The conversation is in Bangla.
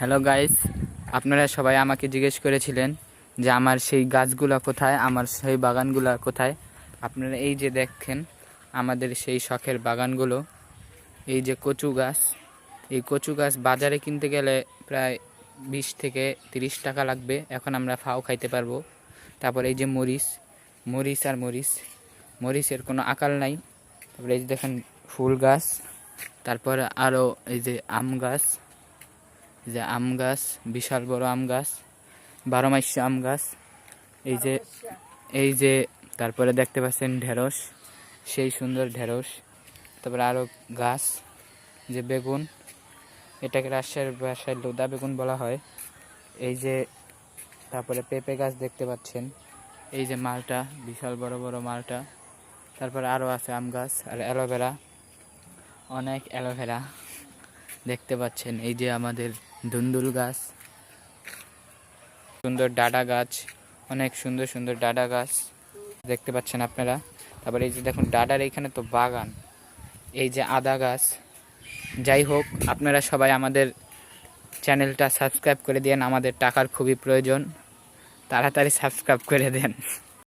হ্যালো গাইস, আপনারা সবাই আমাকে জিজ্ঞেস করেছিলেন যে আমার সেই গাছগুলো কোথায়, আমার সেই বাগানগুলো কোথায়। আপনারা এই যে দেখেন আমাদের সেই শখের বাগানগুলো। এই যে কচু গাছ, এই কচু গাছ বাজারে কিনতে গেলে প্রায় 20 থেকে 30 টাকা লাগবে। এখন আমরা ফাও খাইতে পারবো। তারপর এই যে মরিচের কোনো আকাল নাই। তারপরে এই যে দেখেন ফুল গাছ, তারপর আরও এই যে আম গাছ, বিশাল বড় আম গাছ, 12 মাসি আম গাছ। এই যে তারপরে দেখতে পাচ্ছেন ঢেঁড়স, সেই সুন্দর ঢেঁড়স। তারপরে আরও গাছ, যে বেগুন, এটাকে রাজশাহীর ভাষায় লোদা বেগুন বলা হয়। এই যে তারপরে পেঁপে গাছ দেখতে পাচ্ছেন। এই যে মালটা, বিশাল বড় বড় মালটা। তারপরে আরও আছে আম গাছ আর অ্যালোভেরা, অনেক অ্যালোভেরা দেখতে পাচ্ছেন। এই যে আমাদের ধুন্দুল গাছ, সুন্দর ডাডা গাছ, অনেক সুন্দর সুন্দর ডাডা গাছ দেখতে পাচ্ছেন আপনারা। তারপরে এই যে দেখুন ডাডার এইখানে তো বাগান। এই যে আদা গাছ। যাই হোক, আপনারা সবাই আমাদের চ্যানেলটা সাবস্ক্রাইব করে দেন, আমাদের টাকার খুবই প্রয়োজন। তাড়াতাড়ি সাবস্ক্রাইব করে দেন।